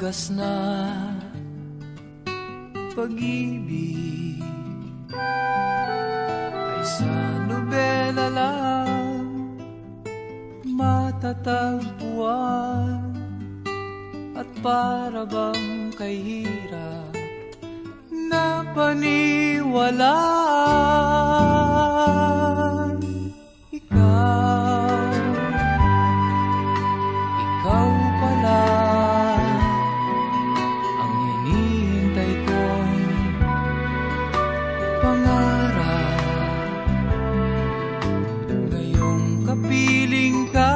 wagas na pag-ibig ay sa nobela lang matatagpuan, at para bang kay hirap na paniwalaan. Ikaw pala ang hinihintay kong pangarap. Ngayong kapiling ka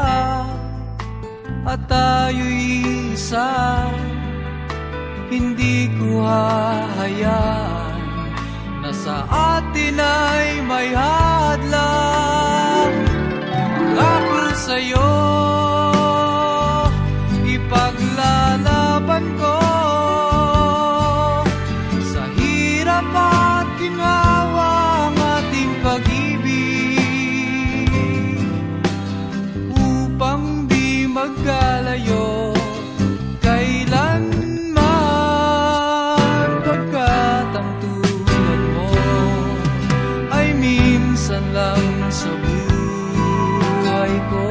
at tayo'y isa, hindi ko hahayaan na sa atin ay may hadlang. Ako sa'yo ipaglalaban ko sa hirap at ginhawa ang ating pag-ibig, upang di magkalayo kailanman, pagkat ang tulad mo ay minsan lang sa buhay ko.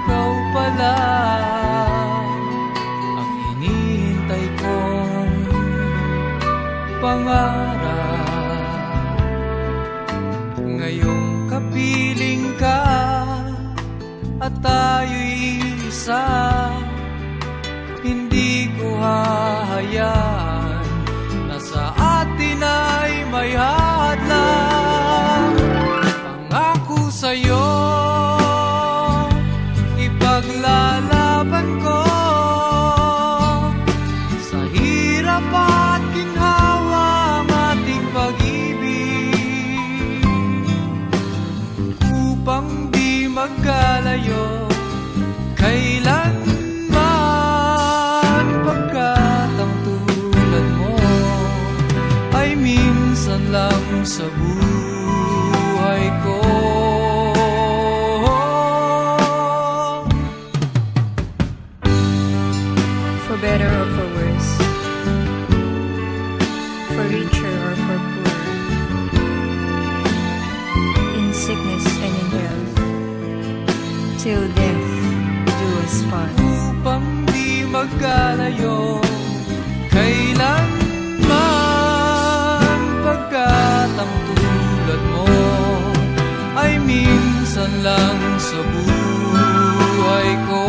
Ikaw pala ang hinihintay kong pangarap. Ngayong kapiling ka at tayo'y isa, hindi ko hahayaan na sa atin ay may hadlang. Pangako sa'yo ipaglalaban ko sa hirap at ginhawa ang ating pag-ibig, upang di magkalayo kailanman, pagkat ang tulad mo ay minsan lang sa buhay ko. For better or for worse, for richer or for poor, in sickness and in health, till death do us part. Upang di magkalayo kailanman, pagkat ang tulad mo ay minsan lang sa buhay ko.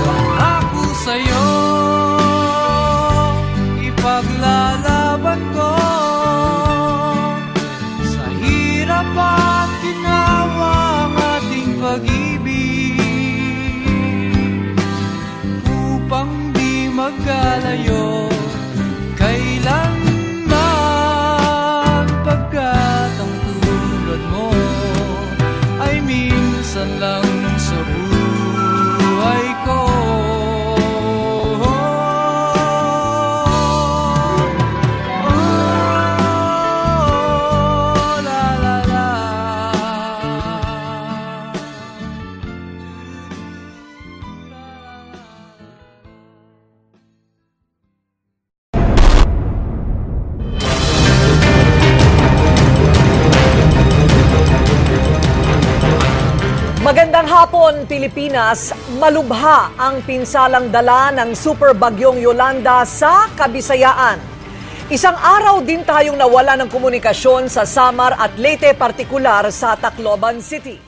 Pangako sa'yo ipaglalaban ko sa hirap at ginhawa ang ating pag-ibig, upang di magkalayo kailanman, pagkat ang tulad mo ay minsan lang sa buhay ko. Magandang hapon, Pilipinas. Malubha ang pinsalang dala ng Super Bagyong Yolanda sa Kabisayaan. Isang araw din tayong nawala ng komunikasyon sa Samar at Leyte, partikular sa Tacloban City.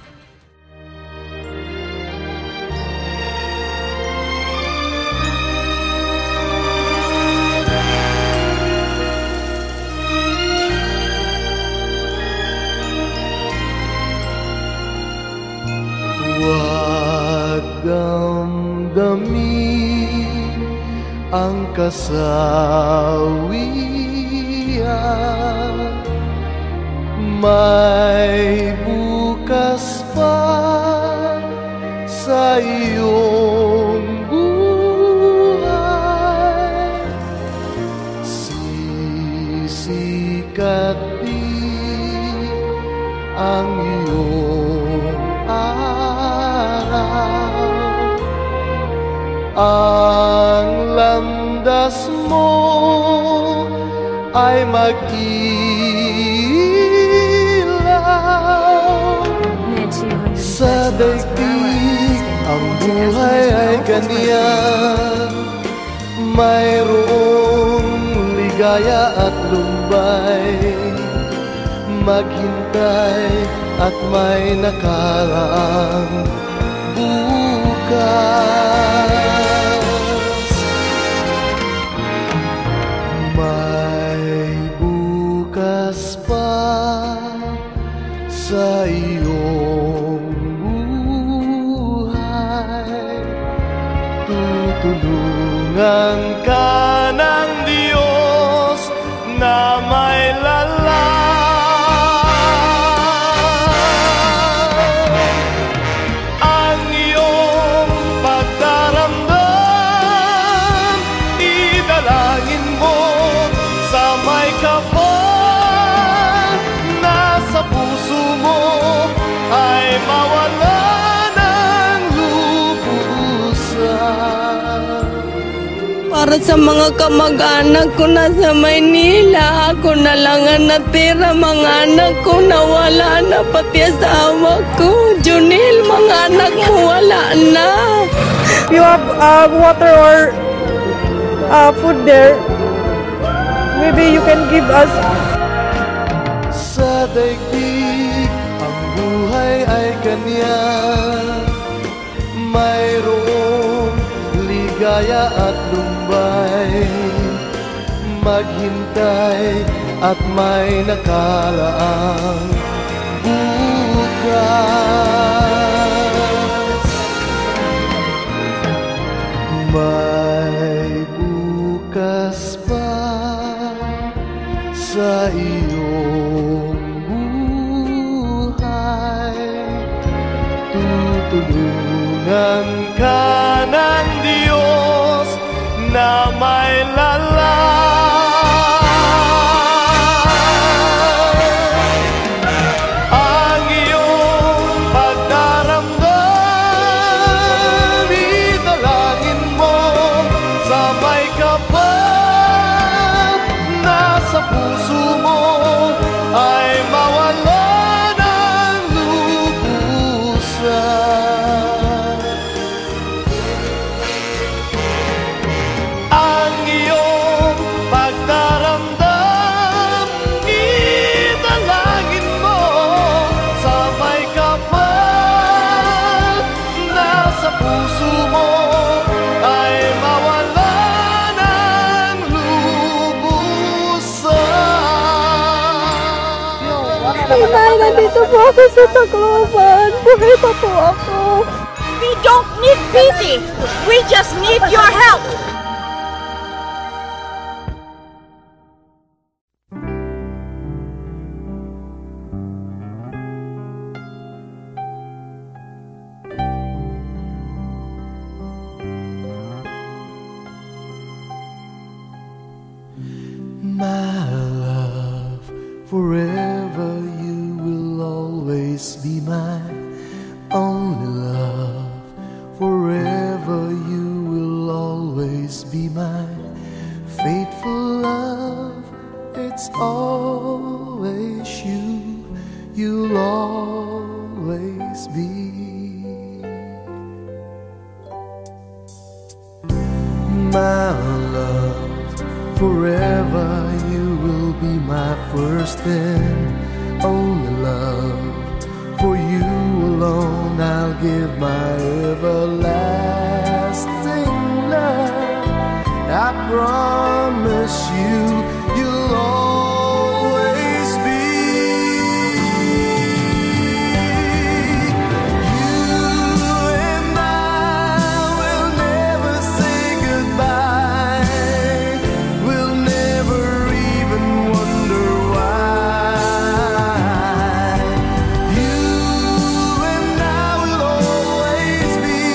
Huwag damdamin ang kasawian, may bukas pa sa sa iyong buhay. Sisikat din ang iyong araw. Ang landas mo ay mag-ilaw. Sa daigdig ang buhay ay ganyan, mayroong ligaya at lumbay. Maghintay at may nakaraang bukas. May bukas pa sa iyong buhay. Tutulungan ka ng Diyos na may lalang. Ang iyong pagdaramdam, idalangin mo sa may kapal. Nasa puso mo ay mawala ng lubusan. Para sa mga kamag-anak ko na sa Maynila, ako na lang ang natira. Mga anak ko nawala na, pati asawa ko. Junil, mga anak mo wala na. You have water or food there. Maybe you can give us. Sa daigdig ang buhay ay ganyan, mayroong ligaya at lumbay. Maghintay at may nakaraang bukas. May bukas pa sa iyong buhay. Tutulungan ka ng Diyos na may lalang. Ang iyong pagdaramdam, idalangin mo sa may kapal. Nasa puso mo ay mawala ng lubusan. Ang iyong pagdaramdam, idalangin mo sa may kapal. Nasa puso mo ay mawala ng lubusan. Inay, nandito po ako sa Tacloban. Buhay pa po ako. We don't need pity. We just need your help. My love, forever you will always be my only love. Forever you will always be my faithful love. It's always you, you'll always be. My love, forever you will be my first and only love. For you alone I'll give my everlasting love. I promise you, you'll always be. You and I will never say goodbye. We'll never even wonder why. You and I will always be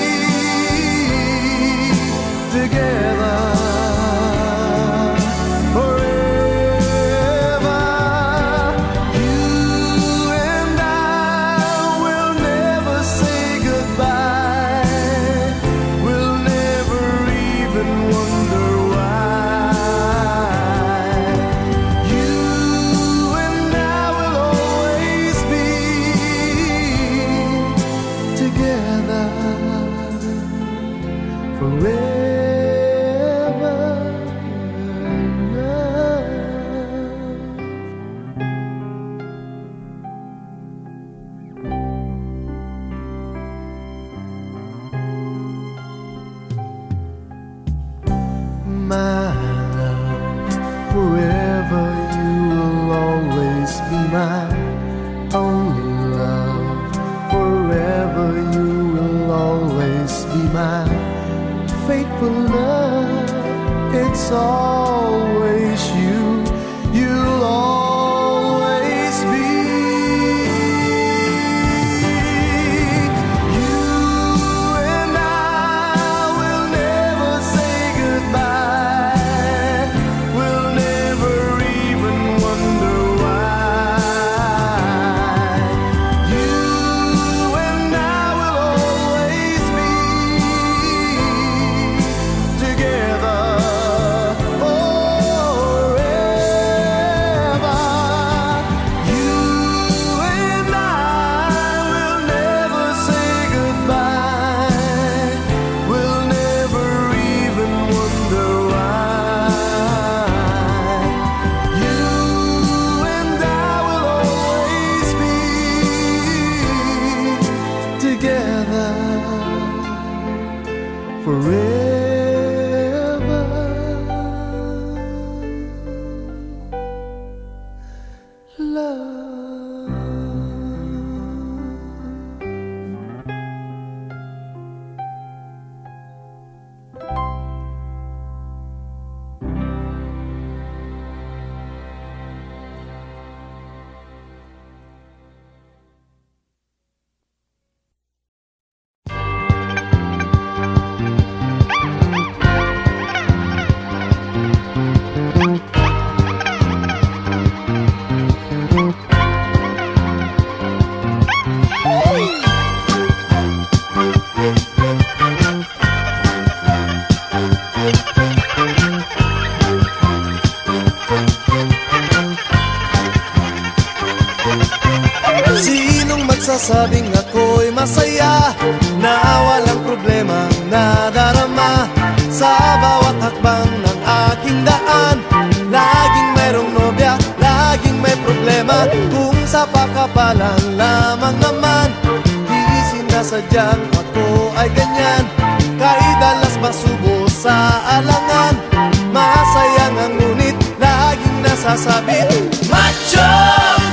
Forever you will always be my only love. Forever you will always be my faithful love. It's always you, you'll always be. You and I will never say goodbye. We'll never even wonder why. You and I will always be together forever. You and I will never say goodbye. We'll never even wonder why. You and I will always be together forever. Love. Sinong magsasabing ako'y masaya na walang problemang nadarama sa bawat hakbang ng aking daan? Laging mayroong nobya, laging may problema. Kung sa pakapalan lamang naman, di sinasadyang ako ay ganyan. Kay dalas masubo sa alangan, masaya nga ngunit laging nasasabit. Macho!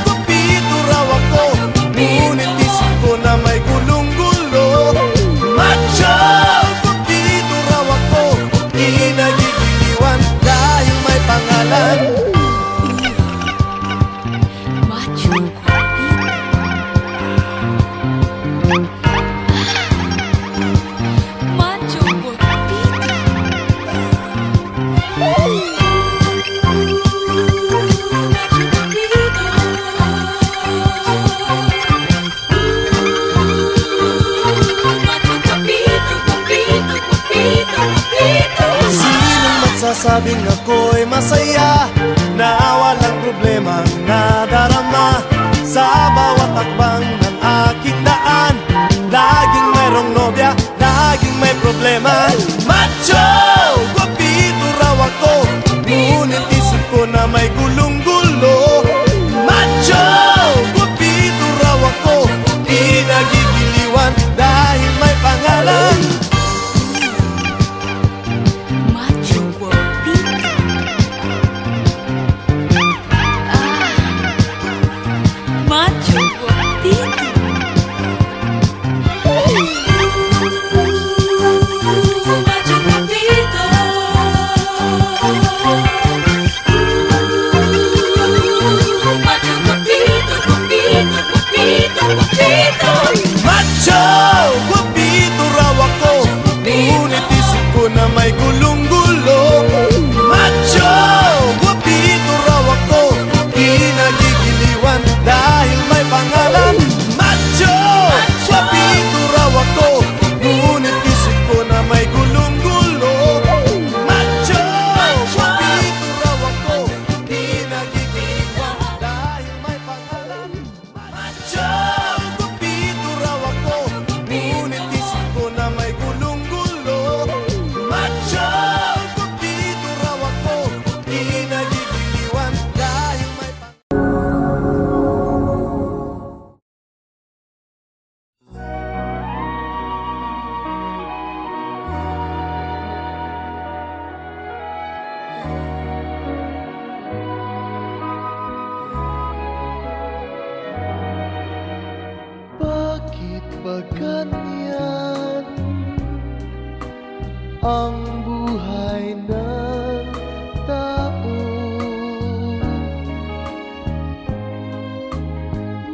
Kupito raw ako, ngunit isip ko na may gulong-gulo. Macho! Kupito raw ako, di nagigiliwan dahil may pangalan. Macho Sinong magsasabing ako'y masaya na walang problemang nadarama sa bawat hakbang ng aking daan? Laging mayroong nobya, laging may problema. Macho! Guwapito raw ako, ngunit isip ko na may gulong-gulo. Macho! Guwapito raw ako, di nagigiliwan dahil may pangalan. ganyan ang buhay ng tao.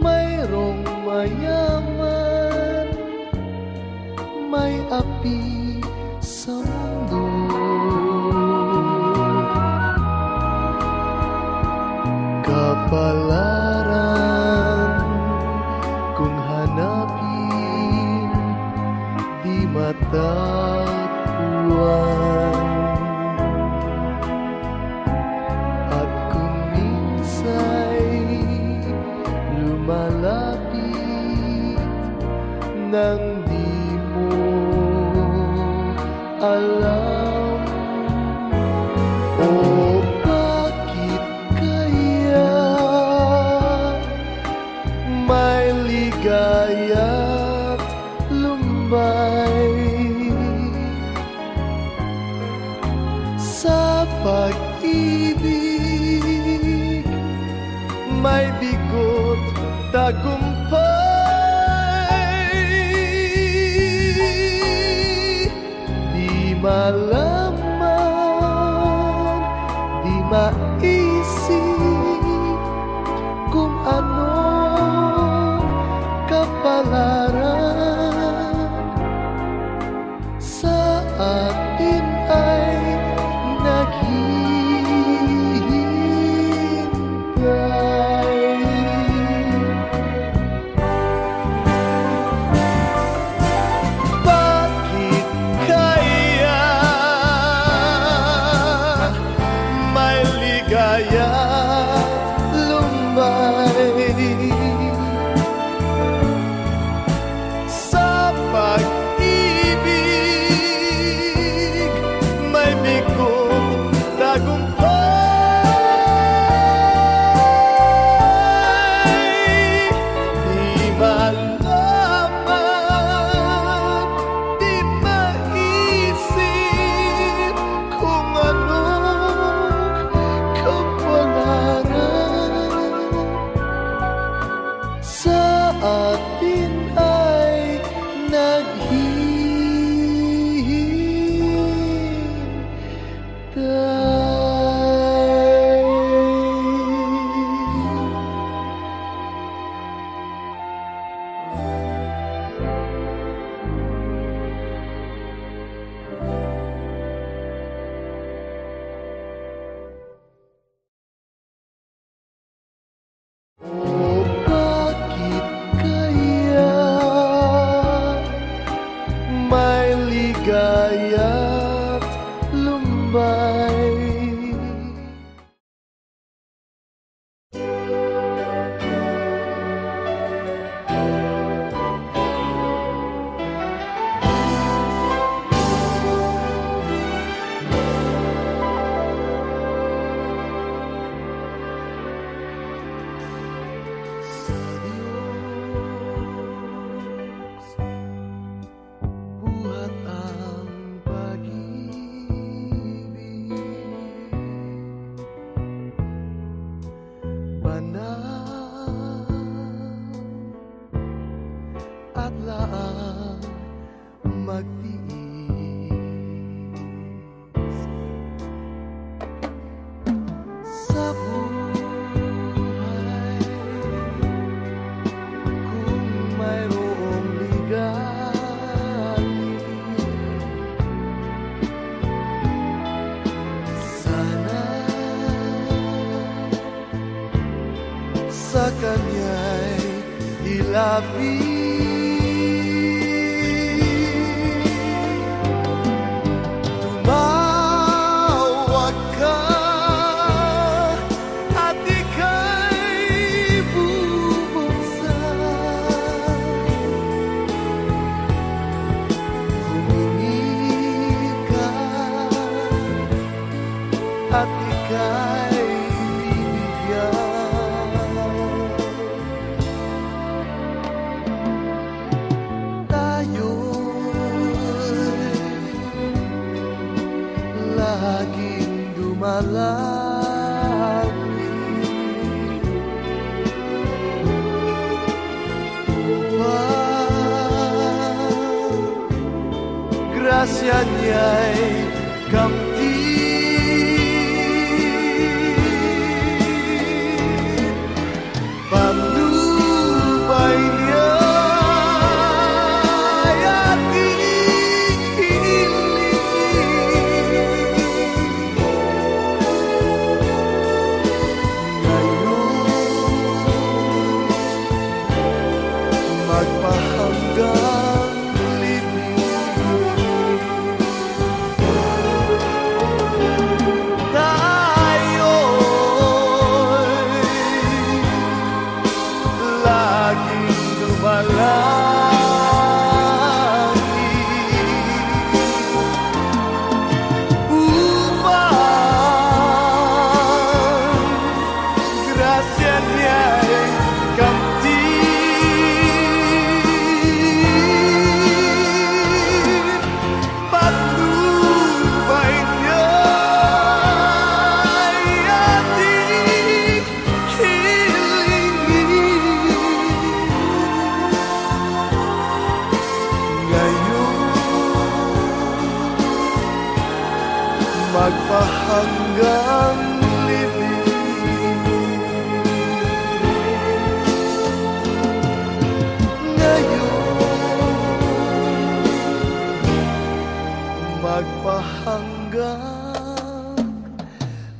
Mayroong mayaman, may api sa mundo. Kapalaran kung hanapin, di matatpuan. At kung minsa'y lumalapit nang di mo alam, o bakit kaya may ligaya't lumbay sa pag-ibig, may bigot tagumpay. Di malaman, di maisip kung ano kapalaran sa atin ay naghihintay. Bakit kaya may ligaya't lumbay sa pag-ibig, may bigot tagumpay. Di malaman, di maisip kung anong kapalaran sa atin ay o bakit kaya may ligaya't lumbay. Sa Diyos buhat ang pag-ibig, banal at laang magtiis. Sa buhay kung mayroong ligalig, sana sa Kanya'y ilapit. Tumawag ka at ika'y bubuksan. Humingi ka at ika'y bibigyan. grasya niya'y kamti. Patnubay niya'y ating hilingin. Ngayon magpahanggang libing. Tayo'y laging dumalangin upang grasya niya'y kamtin. Patnubay niya'y ating hilingin. Ngayon magpahanggang libing. Ngayon magpahanggang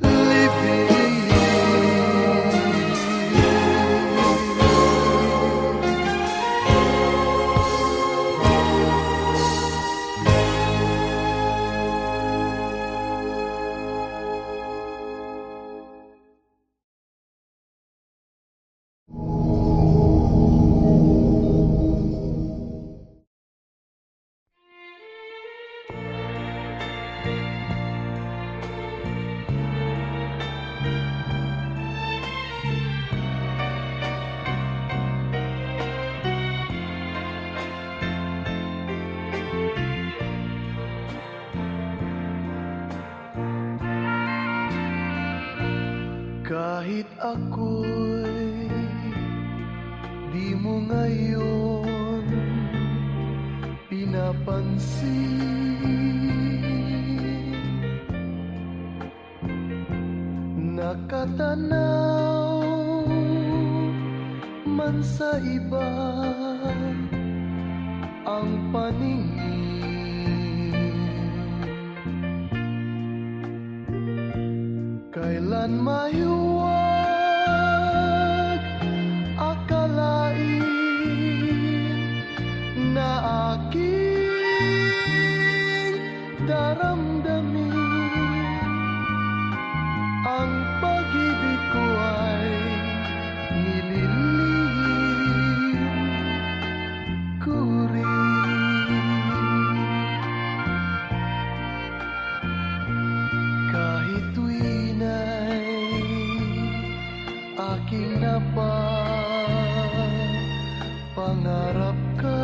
libing. Kahit ako'y di mo ngayon pinapansin, nakatanaw man sa iba ang paningin. Kailan mahiwag akalain na aking daramdamin ang pag-ibig ko ay nililihim ko rin. Kahit tuwin ay aking napapangarap ka,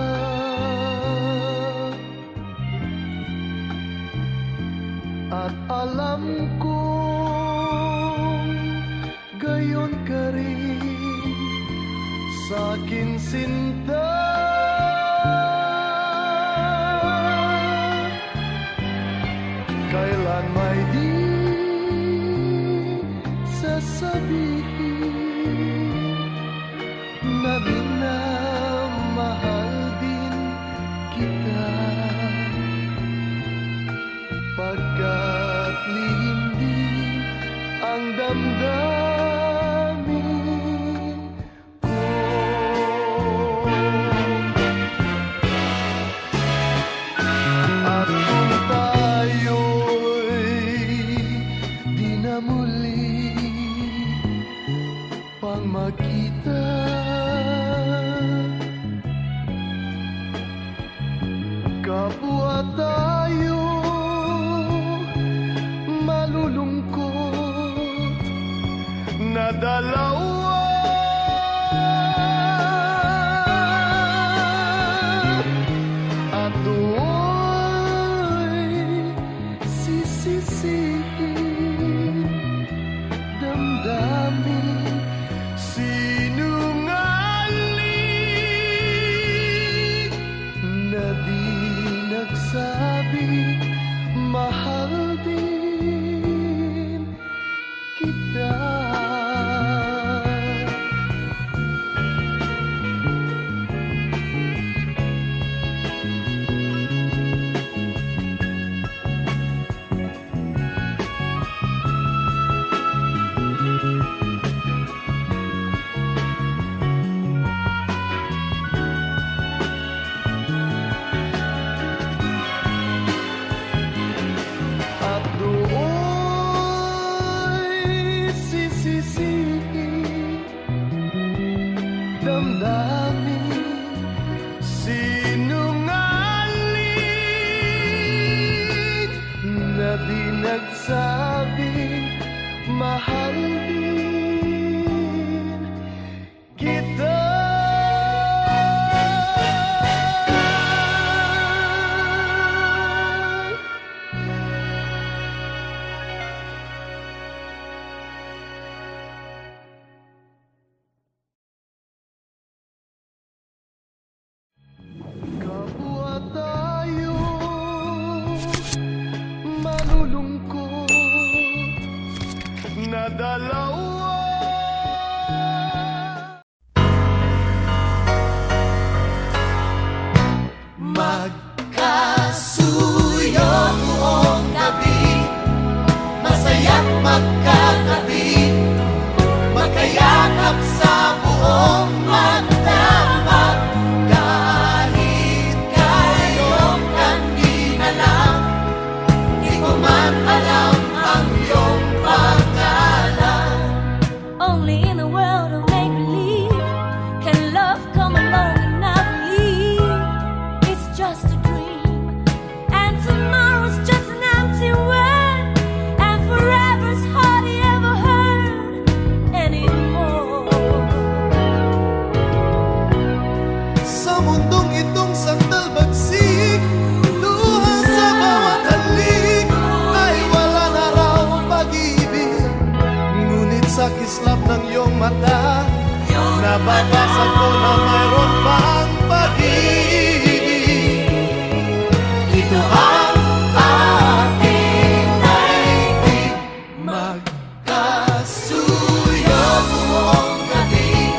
at alam kong gayon ka rin sa'kin sinta. Kailan may di sasabihin na minamahal din kita, pagkat lihim din ang damdamin ko. At kung tayo'y di na muli pang magkita, kapwa tayo malulungkot na dalawa. At do'y sisisihin damdamin sinungaling na di nagsabi damdamin, sinungaling na di nagsabing mahal din kita. Kapwa tayo malulungkot na dalawa. Magkasuyo buong gabi, masaya't magkatabi, magkayakap sa buong magdamag. Kahit kayong kanina lang, di ko man alam ang iyong pangalan. Only in a world of make-believe can love come along and I believe it's just a dream, and tomorrow's just an empty word, and forever's hardly ever heard anymore. Sa mundong itong sandal bagsik, luha sa bawat halik, ay wala na raw pag-ibig. Ngunit sa kislap ng iyong mata, nababasa ko na mayroon pang pag-ibig. Ito ang ating naibig, magkasuyo buong gabi,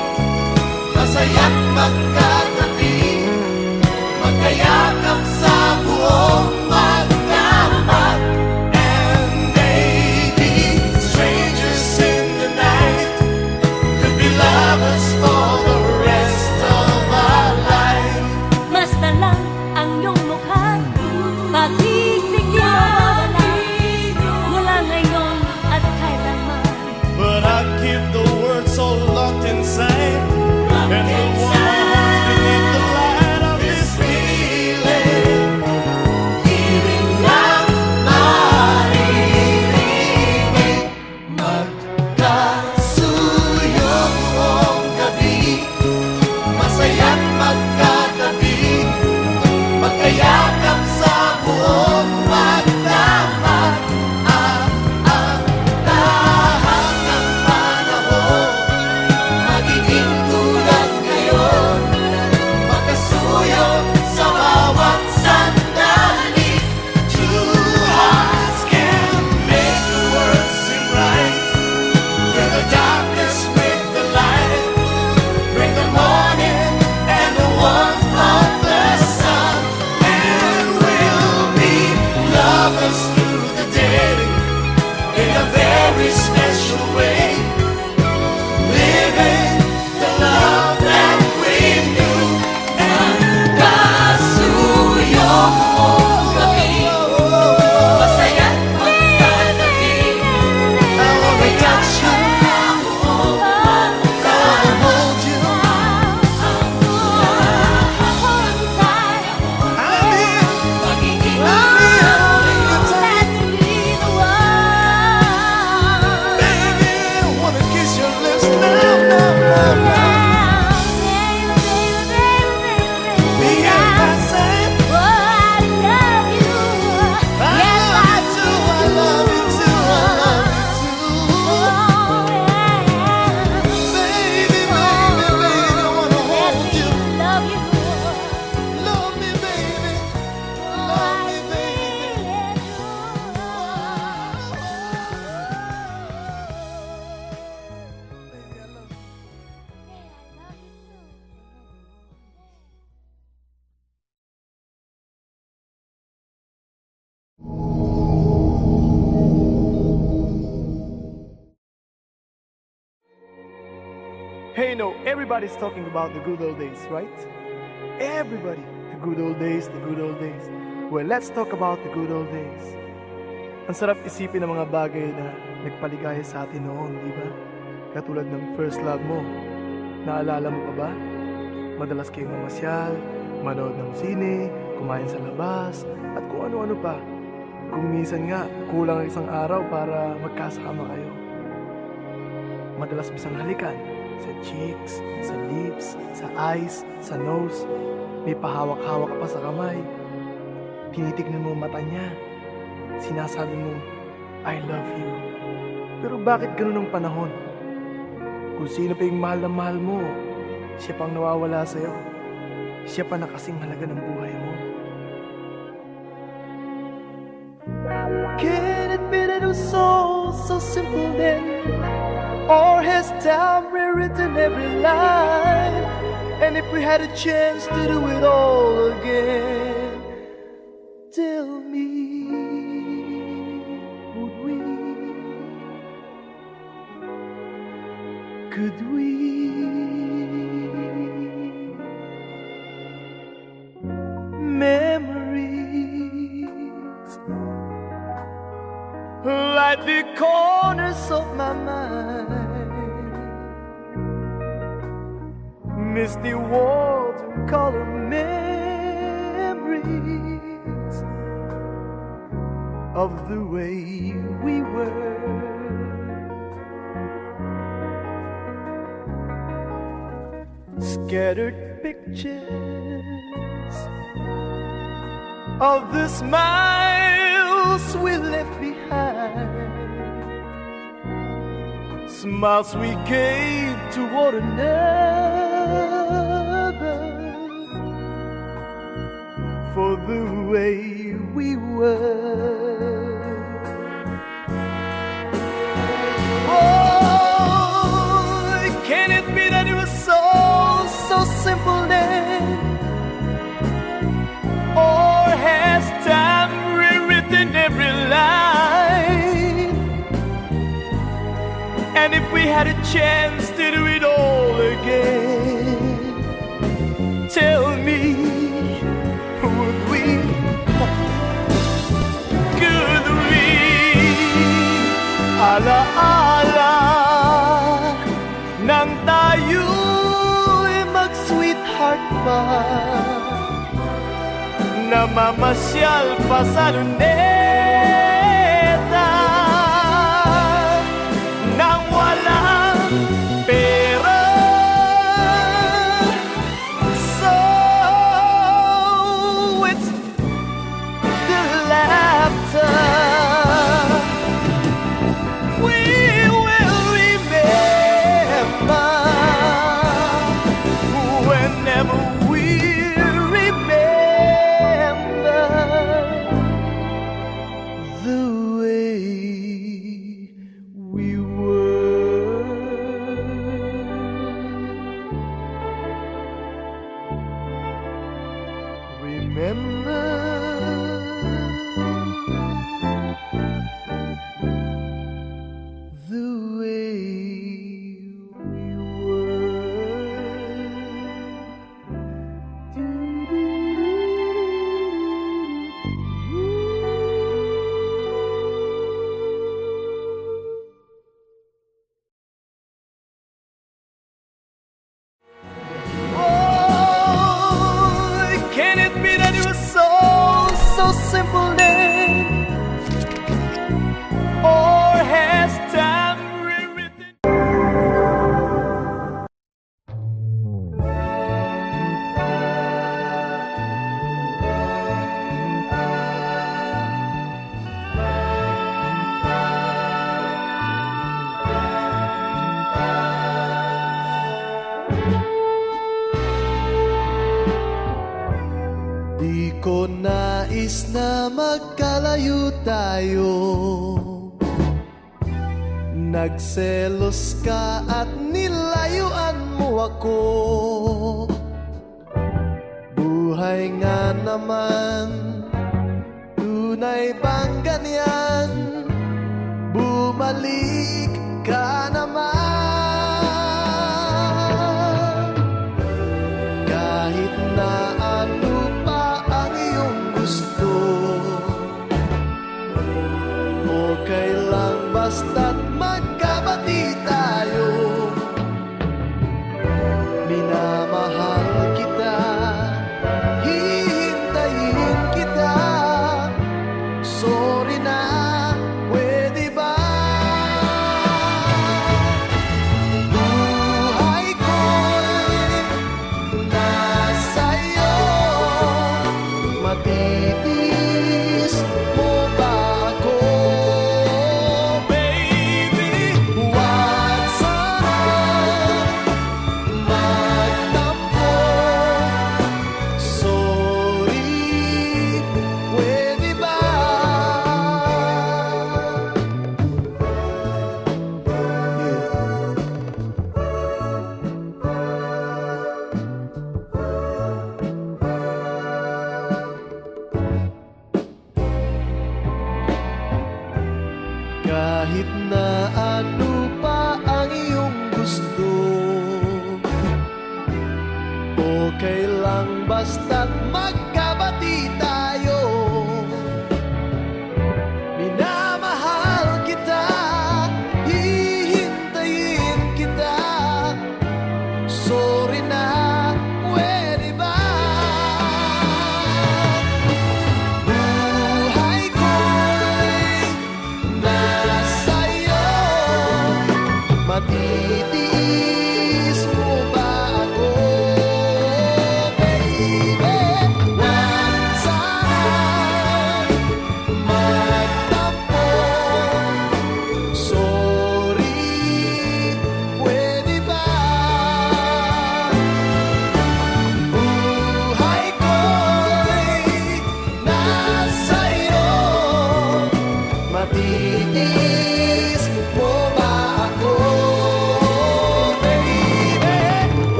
masaya't magkatabi, magkayakap sa buong magdamag. And maybe strangers in the night could be lovers for the rest of our life. Basta lang ang iyong mukha, pag-ibig mawawala, mula ngayon at kailanman. But I keep the words so locked inside, and the warm beneath the light of this feeling. Hiling lang maririnig, magkasuyo buong gabi, masaya't magkatabi, magkayakap sa buong magdamag. Ang lahat ng panahon magiging tulad ngayon, magkasuyo sa bawat sandali. Two hearts can make the world seem right, through the darkness with the light, bring the morning and the warmth of the sun, and we'll be lovers through the day in a very special way, living the love that we knew. Magkasuyo buong gabi, masaya't magkatabi, I wanna touch you, I wanna hold you, I'm here, Magiging I'm here, let me be the one. baby, I wanna kiss your lips now, now, now, now. Be at my side, I love you too, I love you too, I love you too. Baby, baby, baby, I wanna hold you. Love me, baby. Love me, baby. Baby, I love you. Hey, everybody's talking about the good old days, right? Everybody, the good old days, the good old days. Well, let's talk about the good old days. Ang sarap isipin ng mga bagay na nagpaligaya sa atin noon, di ba? Katulad ng first love mo. Naalala mo pa ba? Madalas kayong mamasyal, manood ng sine, kumain sa labas, at kung ano-ano pa. Kung minsan nga, kulang ang isang araw para magkasama kayo. Madalas bisang halikan, sa cheeks, sa lips, sa eyes, sa nose. May pahawak-hawak pa sa kamay. Tinitignan mo mata niya. Sinasabi mo, I love you. Pero bakit ganun ang panahon? Kung sino pa yung mahal na mahal mo, siya pang nawawala sa'yo. Siya pa na kasing halaga ng buhay mo. Can it be that it was so simple then? Or has time rewritten every line? And if we had a chance to do it all again, tell me, would we? Could we? Memories like the corners of my mind, misty watercolor memories of the way we were. Scattered pictures of the smiles we left behind, smiles we gave to one another for the way we were. Oh, can it be that it was so simple then? Or has time rewritten every line? And if we had a chance to do it all again, tell me, would we? Could we? Ala-ala nang tayo'y mag-sweetheart pa, namamasyal pa sa luneta nang walang pera. So it's the laughter we will remember whenever we the way we were. Remember the way we so simple then? Or has time rewritten? Di ko nais na magkalayo tayo. Nagselos ka at nilayuan mo ako. Buhay nga naman, tunay bang ganyan? Bumalik ka naman. Kahit na ano okay lang basta't magkabati tayo. Minamahal titiis